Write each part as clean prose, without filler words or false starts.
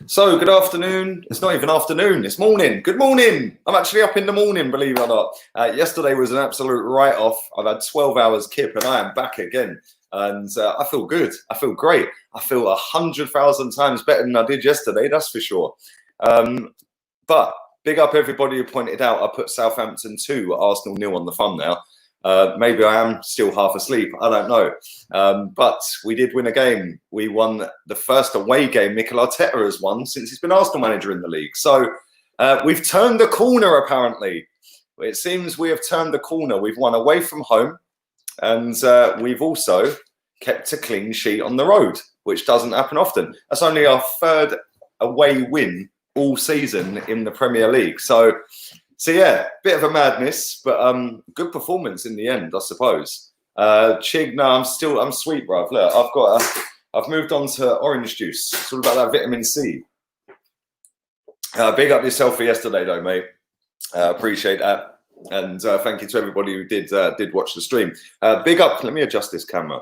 So, good afternoon. It's not even afternoon, it's morning. Good morning. I'm actually up in the morning, believe it or not. Yesterday was an absolute write-off. I've had 12 hours kip and I am back again. And I feel good. I feel great. I feel 100,000 times better than I did yesterday, that's for sure. But big up everybody who pointed out I put Southampton 2, Arsenal 0 on the thumbnail. Maybe I am still half asleep. I don't know. But we did win a game. We won the first away game Mikel Arteta has won since he's been Arsenal manager in the league. So we've turned the corner, apparently. It seems we have turned the corner. We've won away from home. And we've also kept a clean sheet on the road, which doesn't happen often. That's only our third away win all season in the Premier League. So yeah, bit of a madness, but good performance in the end, I suppose. Chig, no, I'm sweet, bruv. Look, I've moved on to orange juice. It's all about that vitamin C. Big up yourself for yesterday, though, mate. Appreciate that. And thank you to everybody who did watch the stream. Big up, let me adjust this camera.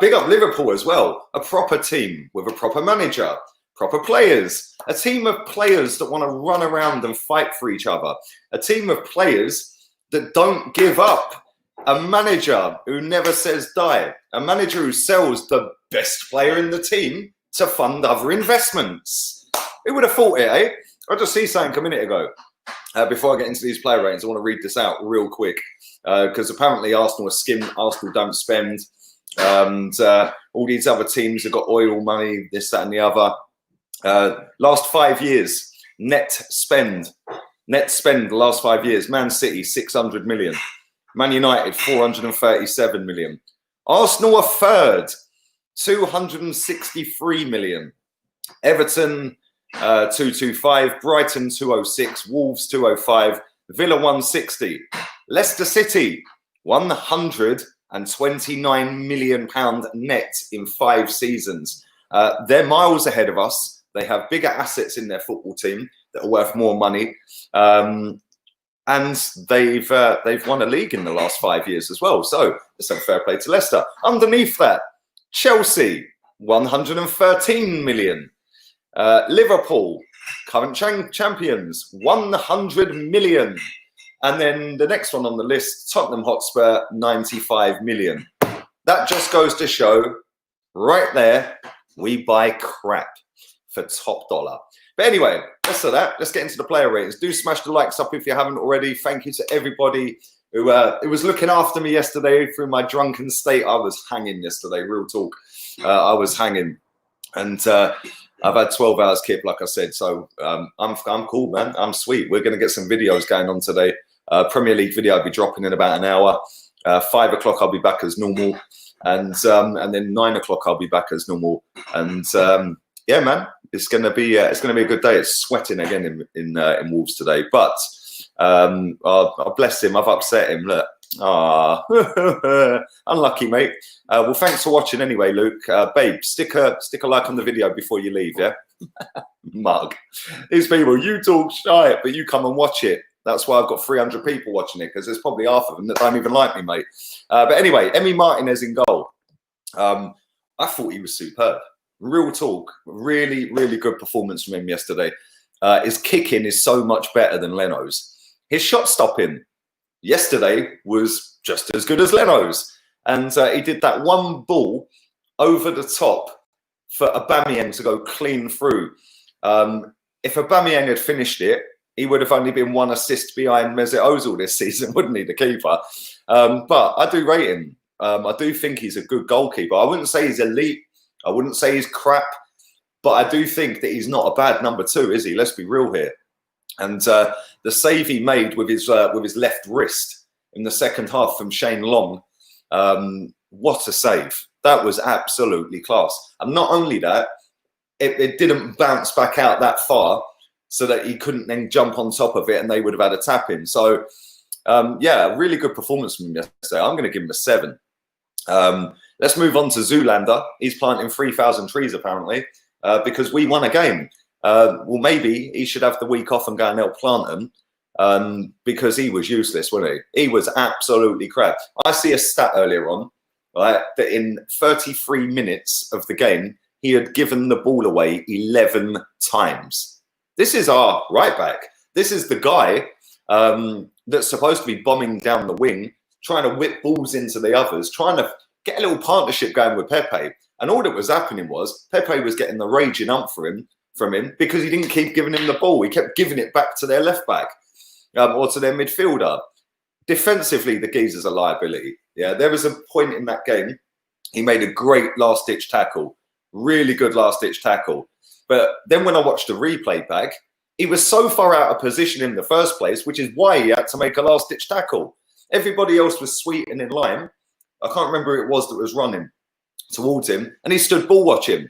Big up Liverpool as well. A proper team with a proper manager. Proper players, a team of players that want to run around and fight for each other, a team of players that don't give up, a manager who never says die, a manager who sells the best player in the team to fund other investments. Who would have thought it, eh? I just see something a minute ago. Before I get into these player ratings, I want to read this out real quick because apparently Arsenal are skimmed, Arsenal don't spend, and all these other teams have got oil money, this, that and the other. Last 5 years, net spend the last 5 years. Man City, 600 million. Man United, 437 million. Arsenal are third, 263 million. Everton, 225. Brighton, 206. Wolves, 205. Villa, 160. Leicester City, 129 million pound net in 5 seasons. They're miles ahead of us. They have bigger assets in their football team that are worth more money, and they've won a league in the last 5 years as well. So let's have fair play to Leicester. Underneath that, Chelsea, 113 million. Liverpool, current champions, 100 million. And then the next one on the list, Tottenham Hotspur, 95 million. That just goes to show, right there, we buy crap for top dollar. But anyway, that's that. Let's get into the player ratings. Do smash the likes up if you haven't already. Thank you to everybody who was looking after me yesterday through my drunken state. I was hanging yesterday, real talk. I was hanging. And I've had 12 hours kip, like I said. So I'm cool, man. I'm sweet. We're going to get some videos going on today. Premier League video I'll be dropping in about an hour. 5 o'clock I'll be back as normal. And then 9 o'clock I'll be back as normal. And yeah, man, it's gonna be a good day. It's sweating again in Wolves today, but oh, bless him. I've upset him. Look, unlucky, mate. Well, thanks for watching anyway, Luke. Babe, stick a like on the video before you leave, yeah. Mug. These people, you talk shit, but you come and watch it. That's why I've got 300 people watching it because there's probably half of them that don't even like me, mate. But anyway, Emi Martinez in goal. I thought he was superb. Real talk, really, really good performance from him yesterday. His kicking is so much better than Leno's. His shot stopping yesterday was just as good as Leno's. And he did that one ball over the top for Aubameyang to go clean through. If Aubameyang had finished it, he would have only been 1 assist behind Mesut Ozil this season, wouldn't he, the keeper? But I do rate him. I do think he's a good goalkeeper. I wouldn't say he's elite. I wouldn't say he's crap, but I do think that he's not a bad number 2, is he? Let's be real here. And the save he made with his left wrist in the second half from Shane Long, what a save. That was absolutely class. And not only that, it didn't bounce back out that far so that he couldn't then jump on top of it and they would have had a tap in. So, yeah, really good performance from him yesterday. I'm going to give him a 7. Let's move on to Zoolander. He's planting 3,000 trees, apparently, because we won a game. Well, maybe he should have the week off and go and help plant them because he was useless, wasn't he? He was absolutely crap. I see a stat earlier on, right, that in 33 minutes of the game, he had given the ball away 11 times. This is our right back. This is the guy that's supposed to be bombing down the wing, trying to whip balls into the others, trying to get a little partnership going with Pepe. And all that was happening was Pepe was getting the raging up from him because he didn't keep giving him the ball. He kept giving it back to their left back or to their midfielder. Defensively, the geezer's a liability. Yeah, there was a point in that game. He made a great last-ditch tackle, really good last-ditch tackle. But then when I watched the replay back, he was so far out of position in the first place, which is why he had to make a last-ditch tackle. Everybody else was sweet and in line. I can't remember who it was that was running towards him, and he stood ball watching.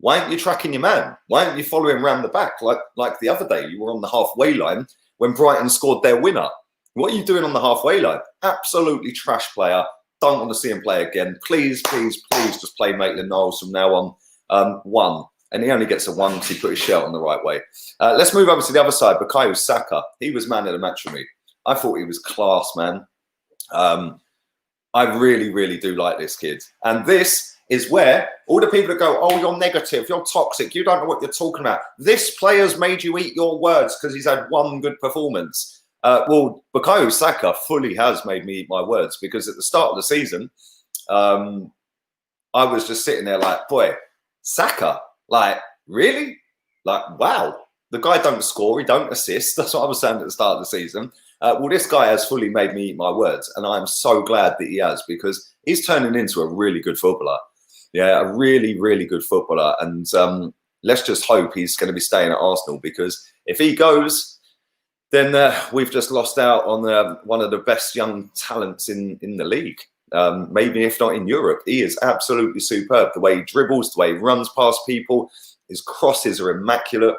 Why aren't you tracking your man? Why aren't you following around the back like the other day? You were on the halfway line when Brighton scored their winner. What are you doing on the halfway line? Absolutely trash player. Don't want to see him play again. Please, please, please just play Maitland-Niles from now on. 1. And he only gets a 1 because he put his shirt on the right way. Let's move over to the other side. Bukayo Saka. He was man of the match for me. I thought he was class, man. I really, really do like this kid. And this is where all the people that go, oh, you're negative, you're toxic, you don't know what you're talking about. This player's made you eat your words because he's had one good performance. Well, Bukayo Saka fully has made me eat my words because at the start of the season, I was just sitting there like, boy, Saka, like, really? Like, wow. The guy don't score, he don't assist. That's what I was saying at the start of the season. Well, this guy has fully made me eat my words, and I'm so glad that he has because he's turning into a really good footballer. Yeah, a really, really good footballer. And let's just hope he's going to be staying at Arsenal because if he goes, then we've just lost out on one of the best young talents in the league. Maybe if not in Europe. He is absolutely superb. The way he dribbles, the way he runs past people, his crosses are immaculate.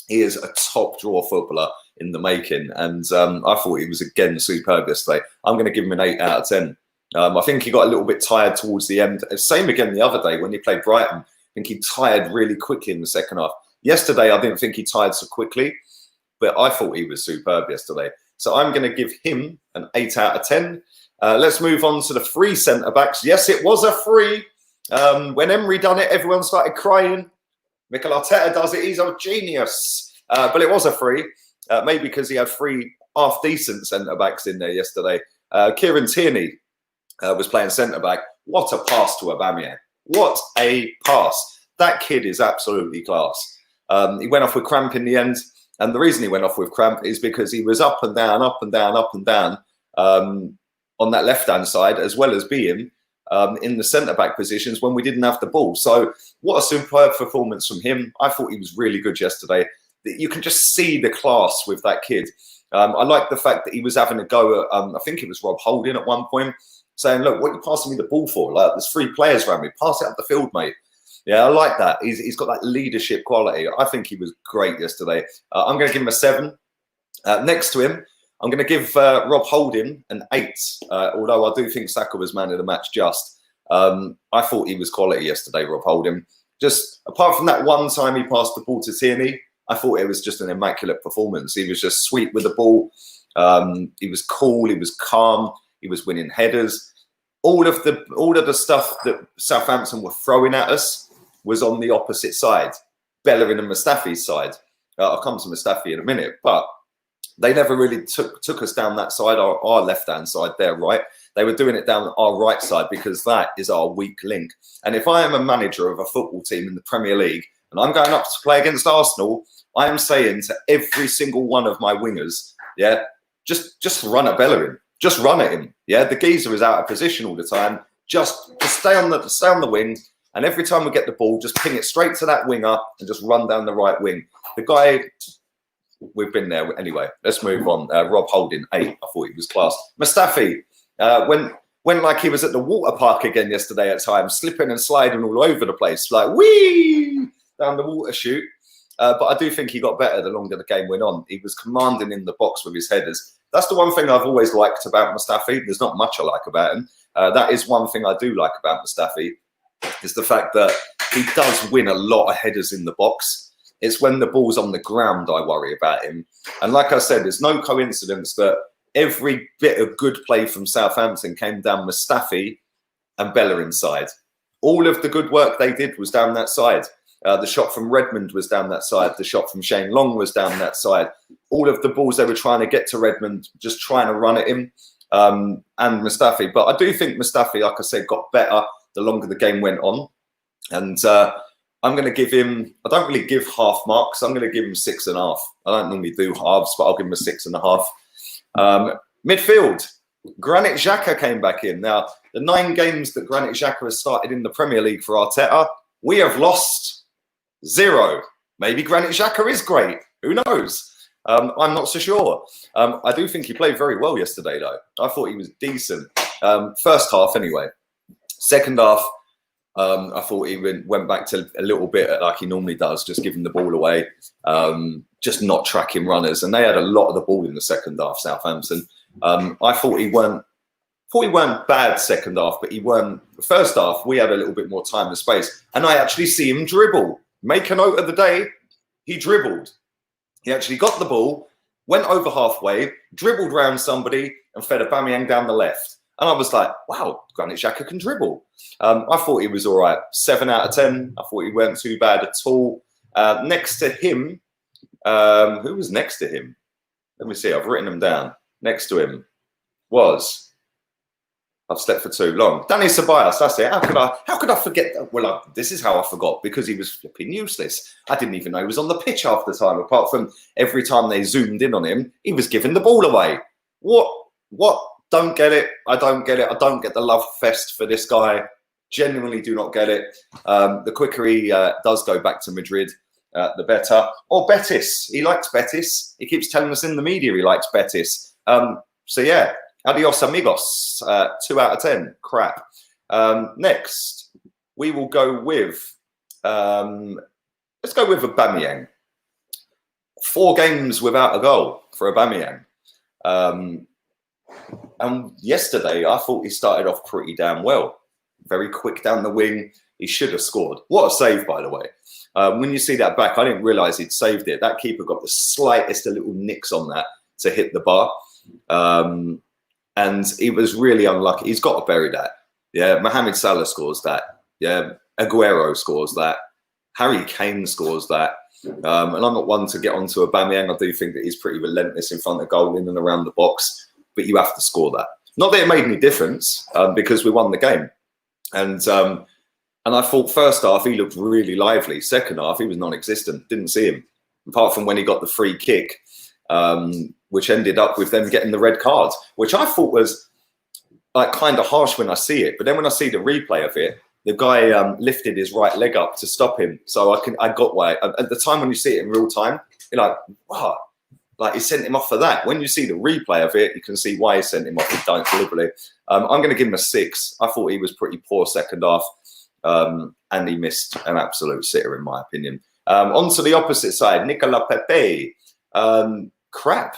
He is a top draw footballer in the making. And I thought he was, again, superb yesterday. I'm going to give him an 8 out of 10. I think he got a little bit tired towards the end. Same again the other day when he played Brighton. I think he tired really quickly in the second half. Yesterday, I didn't think he tired so quickly, but I thought he was superb yesterday. So I'm going to give him an 8 out of 10. Let's move on to the free centre-backs. Yes, it was a free. When Emery done it, everyone started crying. Mikel Arteta does it. He's a genius. But it was a free. Maybe because he had 3 half-decent centre-backs in there yesterday. Kieran Tierney was playing centre-back. What a pass to Aubameyang. What a pass. That kid is absolutely class. He went off with cramp in the end. And the reason he went off with cramp is because he was up and down, up and down, up and down on that left-hand side, as well as being in the centre-back positions when we didn't have the ball. So what a superb performance from him. I thought he was really good yesterday. You can just see the class with that kid. I like the fact that he was having a go at, I think it was Rob Holding at one point, saying, look, what are you passing me the ball for? Like, there's 3 players around me. Pass it up the field, mate. Yeah, I like that. He's got that leadership quality. I think he was great yesterday. I'm going to give him a 7. Next to him, I'm going to give Rob Holding an 8, although I do think Saka was man of the match just. I thought he was quality yesterday, Rob Holding. Just apart from that one time he passed the ball to Tierney, I thought it was just an immaculate performance. He was just sweet with the ball. He was cool. He was calm. He was winning headers. All of the stuff that Southampton were throwing at us was on the opposite side, Bellerin and Mustafi's side. I'll come to Mustafi in a minute, but they never really took us down that side, our left-hand side, their right. They were doing it down our right side because that is our weak link. And if I am a manager of a football team in the Premier League and I'm going up to play against Arsenal, I am saying to every single one of my wingers, yeah, just run at Bellerin. Just run at him. Yeah, the geezer is out of position all the time. Just stay on the wing, and every time we get the ball, just ping it straight to that winger and just run down the right wing. The guy, we've been there anyway. Let's move on. Rob Holding, 8. I thought he was class. Mustafi went like he was at the water park again yesterday at times, slipping and sliding all over the place, like whee down the water chute. But I do think he got better the longer the game went on. He was commanding in the box with his headers. That's the one thing I've always liked about Mustafi. There's not much I like about him. That is one thing I do like about Mustafi, is the fact that he does win a lot of headers in the box. It's when the ball's on the ground I worry about him. And like I said, there's no coincidence that every bit of good play from Southampton came down Mustafi and Bellerin's side. All of the good work they did was down that side. The shot from Redmond was down that side. The shot from Shane Long was down that side. All of the balls they were trying to get to Redmond, just trying to run at him, and Mustafi. But I do think Mustafi, like I said, got better the longer the game went on. And I'm going to give him, I don't really give half marks. I'm going to give him 6.5. I don't normally do halves, but I'll give him a 6.5. Midfield, Granit Xhaka came back in. Now, the 9 games that Granit Xhaka has started in the Premier League for Arteta, we have lost 0. Maybe Granit Xhaka is great. Who knows? I'm not so sure. I do think he played very well yesterday, though. I thought he was decent. First half, anyway. Second half, I thought he went back to a little bit like he normally does, just giving the ball away, just not tracking runners. And they had a lot of the ball in the second half, Southampton. I thought he weren't bad second half, but he weren't. First half, we had a little bit more time and space. And I actually see him dribble. Make a note of the day, he dribbled. He actually got the ball, went over halfway, dribbled round somebody, and fed Aubameyang down the left. And I was like, wow, Granit Xhaka can dribble. I thought he was all right. 7 out of 10. I thought he weren't too bad at all. Next to him, who was next to him? Let me see. I've written them down. Next to him was, I've slept for too long, Danny Ceballos. That's it. How could I forget that? Well, this is how I forgot, because he was flipping useless. I didn't even know he was on the pitch half the time. Apart from every time they zoomed in on him, he was giving the ball away. What? Don't get it. I don't get it. I don't get the love fest for this guy. Genuinely do not get it. The quicker he does go back to Madrid, the better. Or Betis. He likes Betis. He keeps telling us in the media he likes Betis. So yeah, adios amigos. 2 out of 10. Crap. Next, we will go with, let's go with Aubameyang. 4 games without a goal for Aubameyang. And yesterday, I thought he started off pretty damn well. Very quick down the wing. He should have scored. What a save, by the way. When you see that back, I didn't realise he'd saved it. That keeper got the slightest of little nicks on that to hit the bar. And he was really unlucky. He's got to bury that. Yeah, Mohamed Salah scores that. Yeah, Aguero scores that. Harry Kane scores that. And I'm not one to get onto Aubameyang. I do think that he's pretty relentless in front of goal, in and around the box. But you have to score that. Not that it made any difference, because we won the game. And I thought first half he looked really lively. Second half he was non-existent. Didn't see him, apart from when he got the free kick, which ended up with them getting the red card, which I thought was like kind of harsh when I see it. But then when I see the replay of it, the guy lifted his right leg up to stop him. So I got why. At the time when you see it in real time, you're like, wow. Like, he sent him off for that. When you see the replay of it, you can see why he sent him off. He don't deliberately. I'm going to give him a 6. I thought he was pretty poor second half, and he missed an absolute sitter, in my opinion. On to the opposite side, Nicolas Pepe. Crap.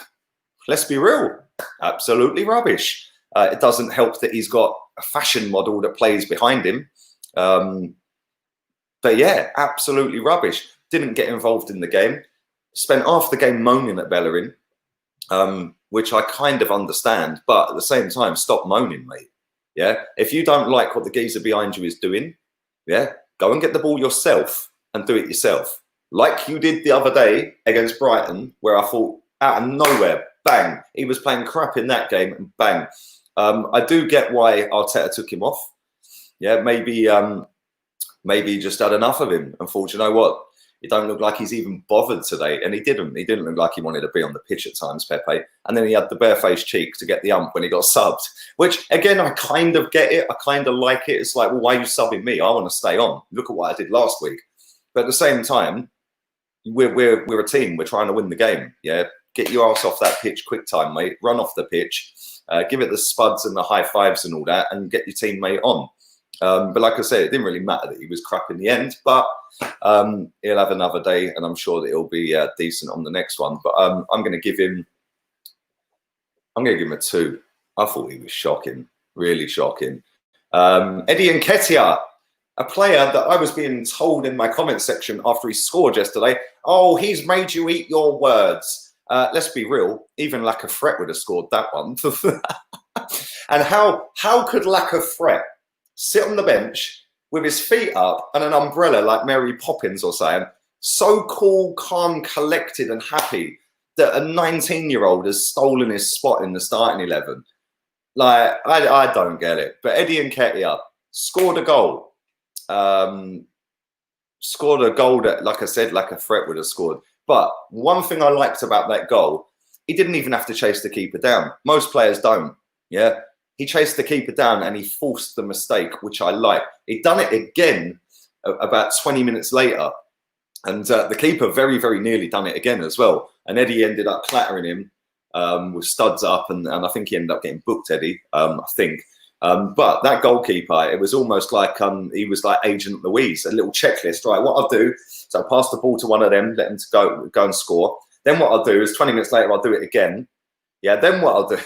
Let's be real. Absolutely rubbish. It doesn't help that he's got a fashion model that plays behind him. But yeah, absolutely rubbish. Didn't get involved in the game. Spent half the game moaning at Bellerin, which I kind of understand, but at the same time, stop moaning, mate. Yeah, if you don't like what the geezer behind you is doing, yeah, go and get the ball yourself and do it yourself, like you did the other day against Brighton, where I thought out of nowhere, bang, he was playing crap in that game, and bang. I do get why Arteta took him off. Yeah, maybe he just had enough of him and thought, you know what? It don't look like he's even bothered today. And he didn't. He didn't look like he wanted to be on the pitch at times, Pepe. And then he had the barefaced cheek to get the ump when he got subbed. Which, again, I kind of get it. I kind of like it. It's like, well, why are you subbing me? I want to stay on. Look at what I did last week. But at the same time, we're a team. We're trying to win the game. Yeah, get your ass off that pitch quick time, mate. Run off the pitch. Give it the spuds and the high fives and all that, and get your teammate on. But like I said, it didn't really matter that he was crap in the end. But he'll have another day, and I'm sure that he'll be decent on the next one. But I'm going to give him a 2. I thought he was shocking, really shocking. Eddie Nketiah, a player that I was being told in my comment section after he scored yesterday, oh, he's made you eat your words. Let's be real, even Lacazette would have scored that one. And how could Lacazette sit on the bench, with his feet up and an umbrella like Mary Poppins or something. So cool, calm, collected and happy that a 19-year-old has stolen his spot in the starting 11. Like, I don't get it. But Eddie Nketiah scored a goal. Scored a goal that, like I said, like a threat would have scored. But one thing I liked about that goal, he didn't even have to chase the keeper down. Most players don't, yeah? He chased the keeper down and he forced the mistake, which I like. He'd done it again about 20 minutes later. And the keeper very, very nearly done it again as well. And Eddie ended up clattering him with studs up. And I think he ended up getting booked, Eddie, I think. But that goalkeeper, it was almost like he was like Agent Louise, a little checklist, right? What I'll do, so I'll pass the ball to one of them, let them to go and score. Then what I'll do is 20 minutes later, I'll do it again. Yeah, then what I'll do,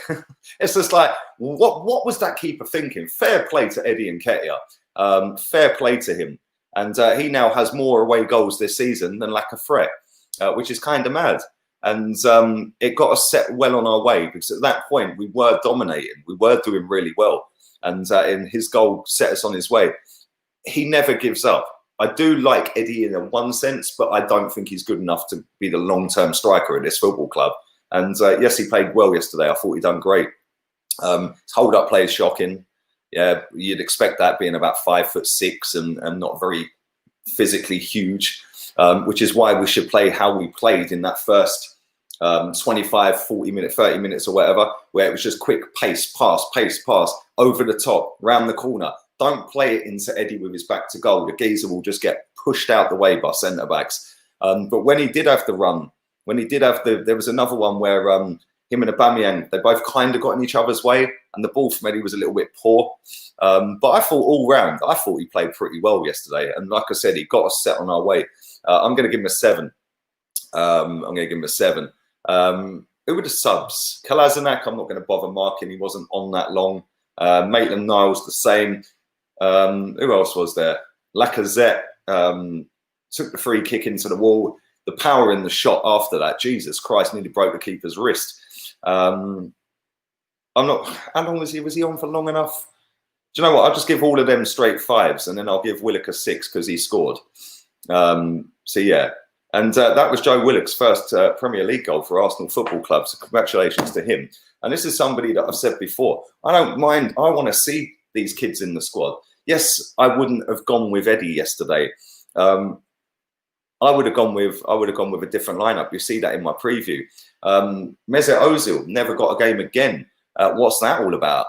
it's just like, what was that keeper thinking? Fair play to Eddie Nketiah. Fair play to him. And he now has more away goals this season than lack of threat, which is kind of mad. And it got us set well on our way because at that point we were dominating. We were doing really well. And in his goal set us on his way. He never gives up. I do like Eddie in one sense, but I don't think he's good enough to be the long-term striker in this football club. And yes, he played well yesterday. I thought he done great. His hold-up play is shocking. Yeah, you'd expect that being about 5'6" and not very physically huge, which is why we should play how we played in that first 25, 40 minutes, 30 minutes or whatever, where it was just quick pace, pass, over the top, round the corner. Don't play it into Eddie with his back to goal. The geezer will just get pushed out the way by centre-backs. But when he did have the run, there was another one where him and Aubameyang, they both kind of got in each other's way, and the ball from Eddie was a little bit poor. But I thought all round, I thought he played pretty well yesterday. And like I said, he got us set on our way. I'm going to give him a 7. Who were the subs? Kolasinac, I'm not going to bother marking. He wasn't on that long. Maitland-Niles, the same. Who else was there? Lacazette took the free kick into the wall. The power in the shot after that, Jesus Christ, nearly broke the keeper's wrist. I'm not. How long was he? Was he on for long enough? Do you know what? I'll just give all of them straight 5s, and then I'll give Willock a 6 because he scored. So yeah, and that was Joe Willock's first Premier League goal for Arsenal Football Club. So congratulations to him. And this is somebody that I've said before. I don't mind. I want to see these kids in the squad. Yes, I wouldn't have gone with Eddie yesterday. I would have gone with a different lineup. You see that in my preview. Mesut Ozil never got a game again. What's that all about?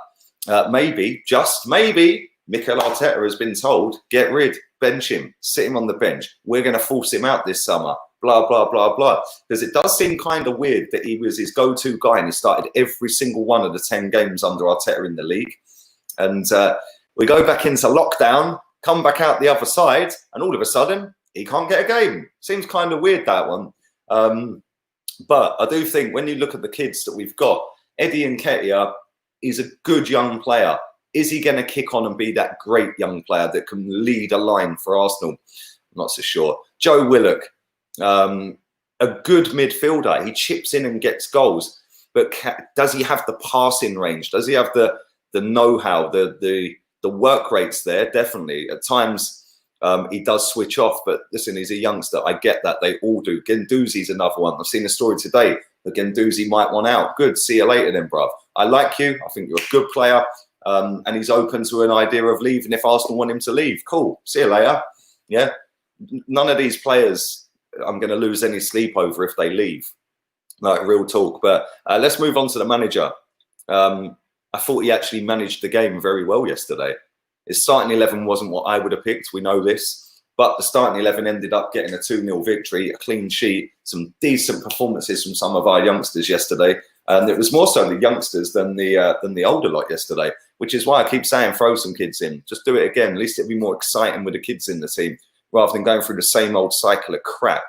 Maybe, just maybe, Mikel Arteta has been told, get rid, bench him, sit him on the bench. We're going to force him out this summer. Blah, blah, blah, blah. Because it does seem kind of weird that he was his go-to guy and he started every single one of the 10 games under Arteta in the league. And we go back into lockdown, come back out the other side, and all of a sudden, he can't get a game. Seems kind of weird, that one. But I do think when you look at the kids that we've got, Eddie Nketiah is a good young player. Is he going to kick on and be that great young player that can lead a line for Arsenal? I'm not so sure. Joe Willock, a good midfielder. He chips in and gets goals. But does he have the passing range? Does he have the know-how, the work rates there? Definitely. At times, he does switch off, but listen, he's a youngster. I get that. They all do. Guendouzi's another one. I've seen a story today that Guendouzi might want out. Good. See you later then, bruv. I like you. I think you're a good player. And he's open to an idea of leaving if Arsenal want him to leave. Cool. See you later. Yeah. None of these players I'm going to lose any sleep over if they leave. Like, real talk. But let's move on to the manager. I thought he actually managed the game very well yesterday. His starting 11 wasn't what I would have picked. We know this. But the starting 11 ended up getting a 2-0 victory, a clean sheet, some decent performances from some of our youngsters yesterday. And it was more so the youngsters than the older lot yesterday, which is why I keep saying throw some kids in. Just do it again. At least it'll be more exciting with the kids in the team rather than going through the same old cycle of crap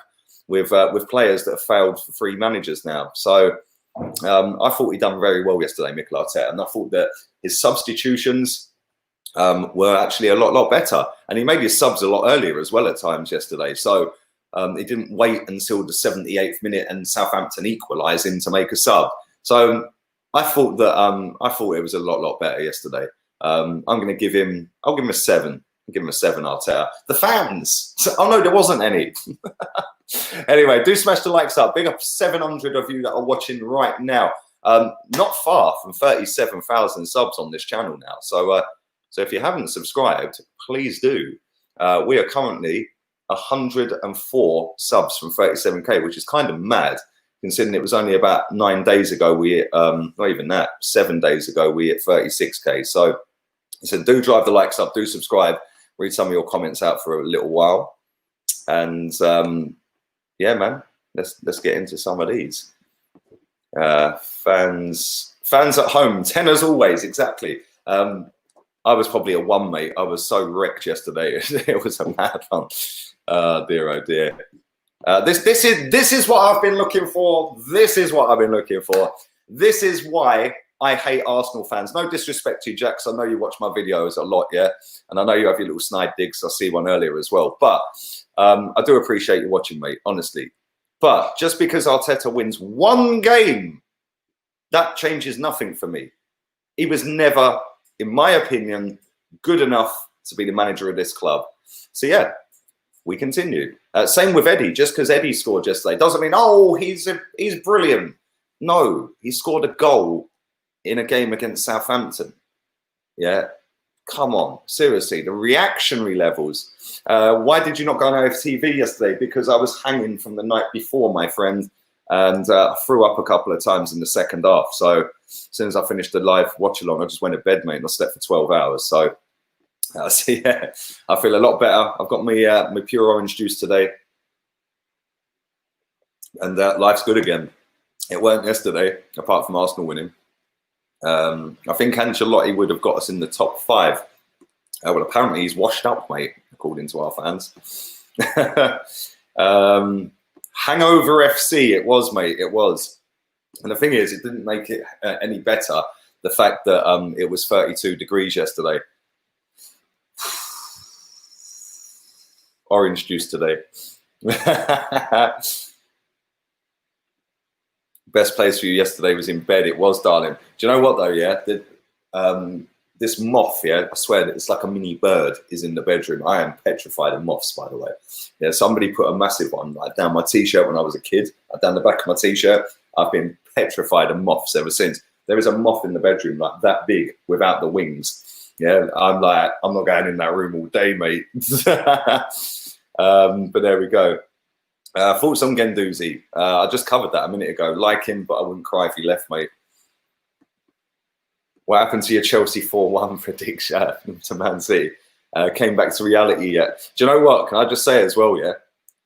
with players that have failed for 3 managers now. So I thought he done very well yesterday, Mikel Arteta. And I thought that his substitutions were actually a lot better. And he made his subs a lot earlier as well at times yesterday. So he didn't wait until the 78th minute and Southampton equalising to make a sub. So I thought that it was a lot better yesterday. I'll give him a 7. Give him a 7, Arteta. The fans. Oh, no, there wasn't any. Anyway, do smash the likes up. Big up 700 of you that are watching right now. Not far from 37,000 subs on this channel now. So if you haven't subscribed, please do. We are currently 104 subs from 37k, which is kind of mad, considering it was only about 9 days ago. Not even that, 7 days ago, we hit 36k. So do drive the likes up, do subscribe, read some of your comments out for a little while. And yeah, man, let's get into some of these. Fans at home, 10 as always, exactly. I was probably a 1, mate. I was so wrecked yesterday. It was a mad one. Dear, oh dear. This is what I've been looking for. This is what I've been looking for. This is why I hate Arsenal fans. No disrespect to you, Jax. I know you watch my videos a lot, yeah? And I know you have your little snide digs. I see one earlier as well. But I do appreciate you watching, mate, honestly. But just because Arteta wins 1 game, that changes nothing for me. He was never, in my opinion, good enough to be the manager of this club. So, yeah, we continue. Same with Eddie. Just because Eddie scored yesterday doesn't mean, oh, he's brilliant. No, he scored a goal in a game against Southampton. Yeah, come on, seriously, the reactionary levels. Why did you not go on TV yesterday? Because I was hanging from the night before, my friend, and I threw up a couple of times in the second half. So as soon as I finished the live watch along, I just went to bed, mate, and I slept for 12 hours. So yeah, I feel a lot better. I've got my pure orange juice today, and life's good again. It weren't yesterday, apart from Arsenal winning. I think Ancelotti would have got us in the top 5. Well, apparently he's washed up, mate, according to our fans. Hangover FC, it was, mate, it was. And the thing is, it didn't make it any better, the fact that it was 32 degrees yesterday. Orange juice today. Best place for you yesterday was in bed. It was, darling. Do you know what, though, yeah? This moth, yeah, I swear that it's like a mini bird is in the bedroom. I am petrified of moths, by the way. Yeah, somebody put a massive one like down my T-shirt when I was a kid. Down the back of my T-shirt. I've been petrified of moths ever since. There is a moth in the bedroom like that big without the wings. Yeah, I'm like, I'm not going in that room all day, mate. But there we go. Thoughts on Guendouzi. I just covered that a minute ago. Like him, but I wouldn't cry if he left, mate. What happened to your Chelsea 4-1 prediction to Man City? Came back to reality yet? Do you know what? Can I just say as well, yeah?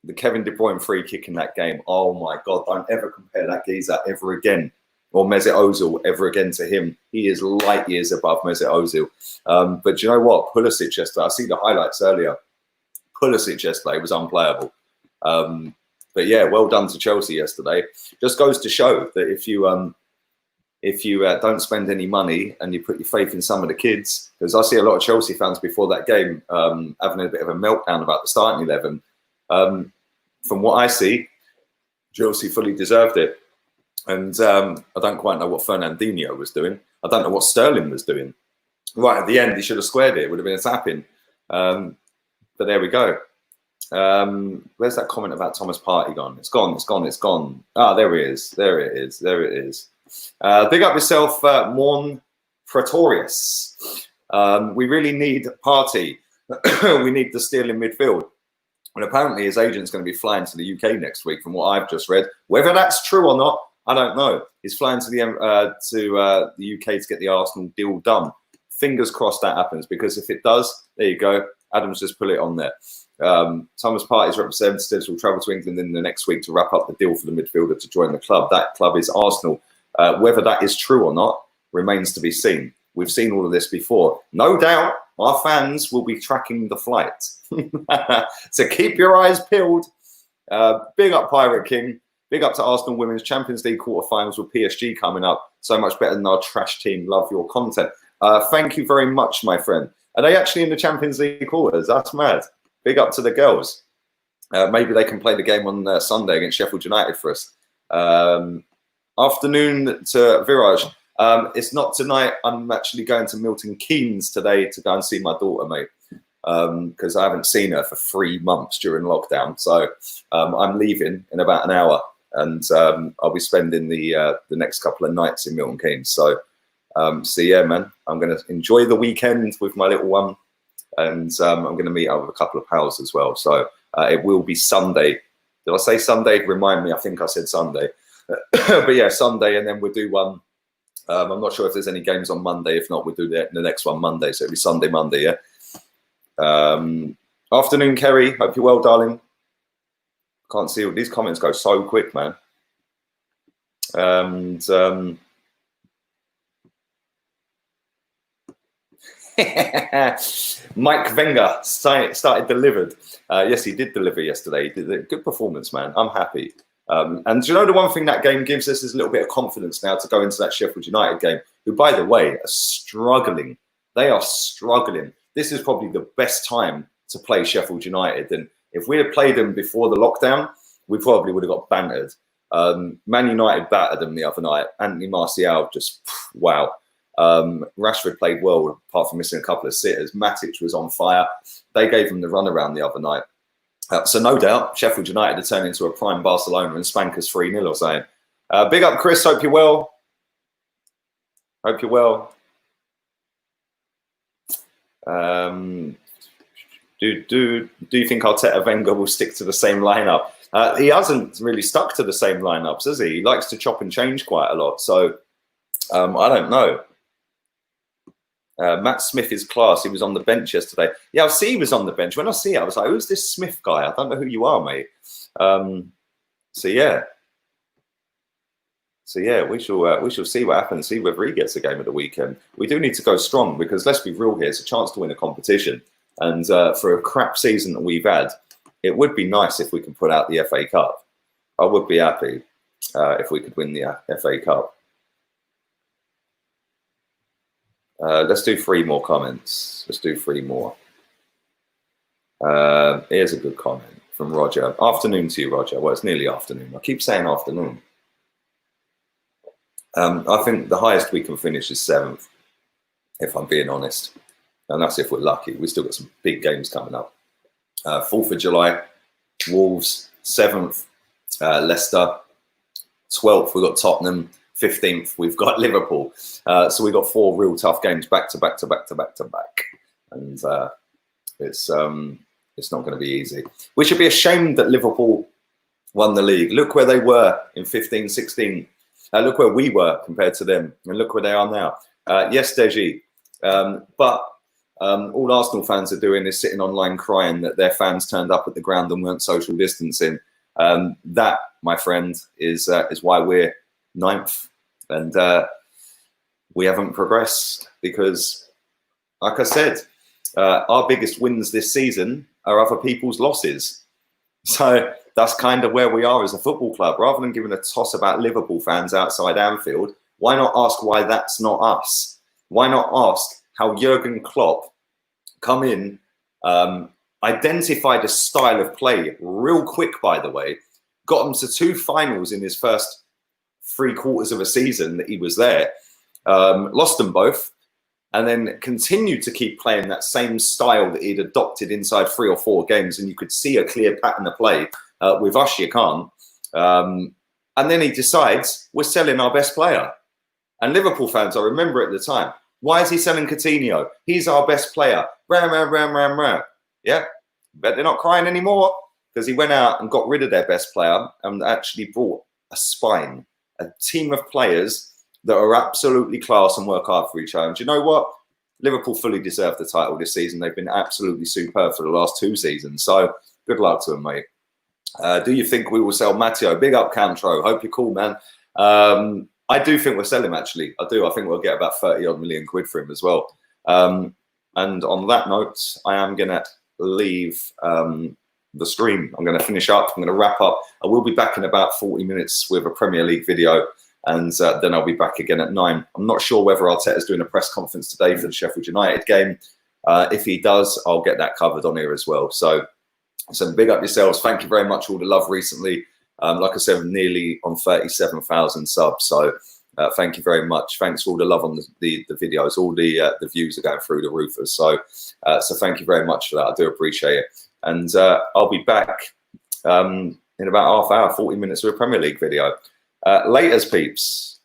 The Kevin De Bruyne free kick in that game. Oh, my God. Don't ever compare that geezer ever again. Or Mesut Ozil ever again to him. He is light years above Mesut Ozil. But do you know what? Pulisic yesterday, I see the highlights earlier. Pulisic yesterday was unplayable. But yeah, well done to Chelsea yesterday. Just goes to show that if you don't spend any money and you put your faith in some of the kids, because I see a lot of Chelsea fans before that game having a bit of a meltdown about the starting 11. From what I see, Chelsea fully deserved it. And I don't quite know what Fernandinho was doing. I don't know what Sterling was doing. Right at the end, he should have squared it. It would have been a tap-in. But there we go. Where's that comment about Thomas Partey gone? It's gone, it's gone, it's gone. Ah, there it is. There it is. There it is. Big up yourself, Morn Pretorius. We really need Partey. We need the steal in midfield. And apparently his agent's going to be flying to the UK next week, from what I've just read. Whether that's true or not, I don't know. He's flying to the UK to get the Arsenal deal done. Fingers crossed that happens, because if it does, there you go. Adam's just put it on there. Thomas Partey's representatives will travel to England in the next week to wrap up the deal for the midfielder to join the club. That club is Arsenal. Whether that is true or not remains to be seen. We've seen all of this before. No doubt our fans will be tracking the flight. So keep your eyes peeled. Big up Pirate King. Big up to Arsenal Women's Champions League quarterfinals with PSG coming up. So much better than our trash team. Love your content. Thank you very much, my friend. Are they actually in the Champions League quarters? That's mad. Big up to the girls. Maybe they can play the game on Sunday against Sheffield United for us. Afternoon to Viraj. It's not tonight. I'm actually going to Milton Keynes today to go and see my daughter, mate. because I haven't seen her for 3 months during lockdown. So I'm leaving in about an hour, and I'll be spending the next couple of nights in Milton Keynes. So yeah, man, I'm going to enjoy the weekend with my little one, and I'm going to meet up with a couple of pals as well. So it will be Sunday. Did I say Sunday? Remind me, I think I said Sunday. But yeah, Sunday, and then we'll do one. I'm not sure if there's any games on Monday. If not, we'll do the next one Monday. So it'll be Sunday, Monday, yeah? Afternoon, Kerry. Hope you're well, darling. Can't see all these comments go so quick, man. And Mike Wenger started delivered. Yes, he did deliver yesterday. He did a good performance, man. I'm happy. And do you know the one thing that game gives us is a little bit of confidence now to go into that Sheffield United game, who, by the way, are struggling. They are struggling. This is probably the best time to play Sheffield United. And if we had played them before the lockdown, we probably would have got bantered. Man United battered them the other night. Anthony Martial just, wow. Rashford played well, apart from missing a couple of sitters. Matic was on fire. They gave him the runaround the other night. So no doubt, Sheffield United are turning into a prime Barcelona and spank us 3-0 or something. Big up, Chris. Hope you're well. Hope you're well. Do you think Arteta Wenger will stick to the same lineup? He hasn't really stuck to the same lineups, has he? He likes to chop and change quite a lot. So I don't know. Matt Smith is class. He was on the bench yesterday. Yeah, I see he was on the bench. When I see it, I was like, who's this Smith guy? I don't know who you are, mate. So yeah, we shall see what happens. See whether he gets a game of the weekend. We do need to go strong because let's be real here. It's a chance to win a competition, and for a crap season that we've had, it would be nice if we can put out the FA Cup. I would be happy if we could win the FA Cup. Let's do 3 more comments. Let's do 3 more. Here's a good comment from Roger. Afternoon to you, Roger. Well, it's nearly afternoon. I keep saying afternoon. I think the highest we can finish is 7th, if I'm being honest. And that's if we're lucky. We've still got some big games coming up. 4th of July, Wolves. 7th, Leicester. 12th, we've got Tottenham. 15th, we've got Liverpool. So we've got 4 real tough games back to back. And it's not going to be easy. We should be ashamed that Liverpool won the league. Look where they were in 15, 16. Look where we were compared to them. And look where they are now. Yes, Deji. But all Arsenal fans are doing is sitting online crying that their fans turned up at the ground and weren't social distancing. That, my friend, is why we're 9th. And we haven't progressed because, like I said, our biggest wins this season are other people's losses. So that's kind of where we are as a football club. Rather than giving a toss about Liverpool fans outside Anfield, why not ask why that's not us? Why not ask how Jurgen Klopp come in, identified a style of play real quick, by the way, got them to 2 finals in his first 3 quarters of a season that he was there, lost them both, and then continued to keep playing that same style that he'd adopted inside 3 or 4 games, and you could see a clear pattern of play. With us, you can't. And then he decides, we're selling our best player. And Liverpool fans, I remember at the time, why is he selling Coutinho? He's our best player. Ram. Yeah, but they're not crying anymore because he went out and got rid of their best player and actually brought a spine. A team of players that are absolutely class and work hard for each other. And do you know what? Liverpool fully deserve the title this season. They've been absolutely superb for the last 2 seasons. So good luck to them, mate. Do you think we will sell Matteo? Big up, Cantro. Hope you're cool, man. I do think we'll sell him, actually. I do. I think we'll get about 30-odd million quid for him as well. And on that note, I am going to leave the stream. I'm going to finish up. I'm going to wrap up. I will be back in about 40 minutes with a Premier League video, and then I'll be back again at 9. I'm not sure whether Arteta's doing a press conference today for the Sheffield United game. If he does, I'll get that covered on here as well. So big up yourselves. Thank you very much for all the love recently. Like I said, nearly on 37,000 subs. So thank you very much. Thanks for all the love on the videos. All the views are going through the roof. So thank you very much for that. I do appreciate it. And I'll be back in about half hour, 40 minutes with a Premier League video. Laters, peeps.